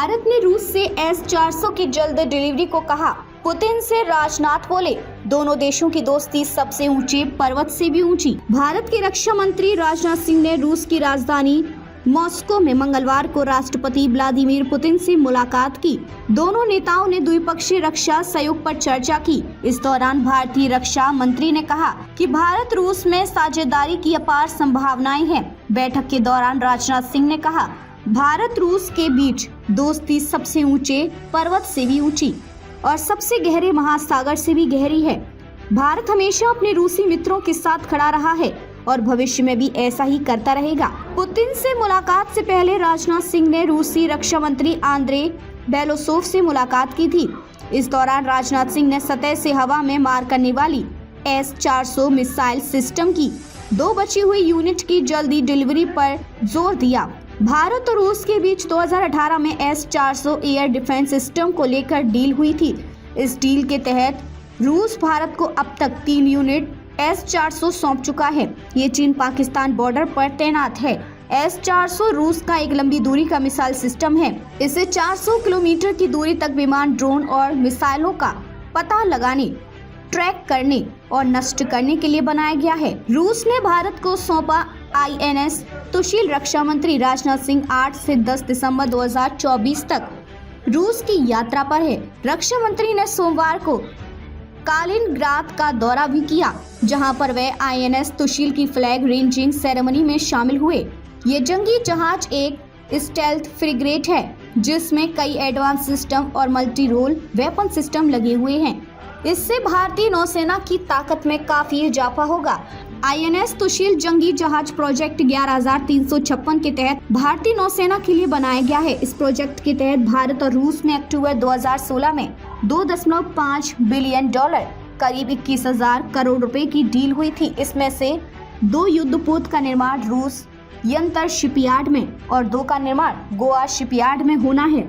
भारत ने रूस से S-400 की जल्द डिलीवरी को कहा। पुतिन से राजनाथ बोले, दोनों देशों की दोस्ती सबसे ऊंचे पर्वत से भी ऊंची। भारत के रक्षा मंत्री राजनाथ सिंह ने रूस की राजधानी मॉस्को में मंगलवार को राष्ट्रपति व्लादिमीर पुतिन से मुलाकात की। दोनों नेताओं ने द्विपक्षीय रक्षा सहयोग पर चर्चा की। इस दौरान भारतीय रक्षा मंत्री ने कहा कि भारत रूस में साझेदारी की अपार संभावनाएं हैं। बैठक के दौरान राजनाथ सिंह ने कहा, भारत रूस के बीच दोस्ती सबसे ऊंचे पर्वत से भी ऊंची और सबसे गहरे महासागर से भी गहरी है। भारत हमेशा अपने रूसी मित्रों के साथ खड़ा रहा है और भविष्य में भी ऐसा ही करता रहेगा। पुतिन से मुलाकात से पहले राजनाथ सिंह ने रूसी रक्षा मंत्री आंद्रे बेलोसोव से मुलाकात की थी। इस दौरान राजनाथ सिंह ने सतह से हवा में मार करने वाली S-400 मिसाइल सिस्टम की 2 बची हुई यूनिट की जल्दी डिलीवरी पर जोर दिया। भारत और रूस के बीच 2018 में S-400 एयर डिफेंस सिस्टम को लेकर डील हुई थी। इस डील के तहत रूस भारत को अब तक 3 यूनिट S-400 सौंप चुका है। ये चीन पाकिस्तान बॉर्डर पर तैनात है। S-400 रूस का एक लंबी दूरी का मिसाइल सिस्टम है। इसे 400 किलोमीटर की दूरी तक विमान, ड्रोन और मिसाइलों का पता लगाने, ट्रैक करने और नष्ट करने के लिए बनाया गया है। रूस ने भारत को सौंपा INS तुशील। रक्षा मंत्री राजनाथ सिंह 8 से 10 दिसंबर 2024 तक रूस की यात्रा पर है। रक्षा मंत्री ने सोमवार को कालिनग्राद का दौरा भी किया, जहां पर वे INS तुशील की फ्लैग रेंजिंग सेरेमनी में शामिल हुए। ये जंगी जहाज एक स्टेल्थ फ्रिगेट है, जिसमें कई एडवांस सिस्टम और मल्टी रोल वेपन सिस्टम लगे हुए हैं। इससे भारतीय नौसेना की ताकत में काफी इजाफा होगा। INS तुशील जंगी जहाज प्रोजेक्ट 11356 के तहत भारतीय नौसेना के लिए बनाया गया है। इस प्रोजेक्ट के तहत भारत और रूस ने अक्टूबर 2016 में $2.5 बिलियन करीब 21,000 करोड़ रुपए की डील हुई थी। इसमें से 2 युद्धपोत का निर्माण रूस यंत्र शिपयार्ड में और 2 का निर्माण गोवा शिपयार्ड में होना है।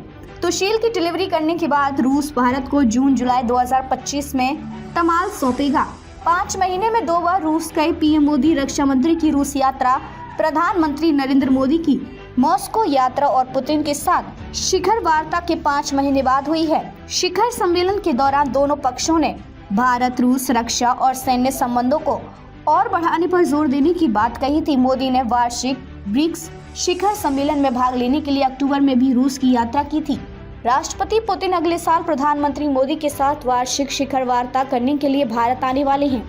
तुशील की डिलीवरी करने के बाद रूस भारत को जून-जुलाई 2025 में तमाल सौंपेगा। 5 महीने में 2 बार रूस गए पीएम मोदी। रक्षा मंत्री की रूस यात्रा प्रधानमंत्री नरेंद्र मोदी की मॉस्को यात्रा और पुतिन के साथ शिखर वार्ता के 5 महीने बाद हुई है। शिखर सम्मेलन के दौरान दोनों पक्षों ने भारत रूस रक्षा और सैन्य संबंधों को और बढ़ाने पर जोर देने की बात कही थी। मोदी ने वार्षिक ब्रिक्स शिखर सम्मेलन में भाग लेने के लिए अक्टूबर में भी रूस की यात्रा की थी। राष्ट्रपति पुतिन अगले साल प्रधानमंत्री मोदी के साथ वार्षिक शिखर वार्ता करने के लिए भारत आने वाले हैं।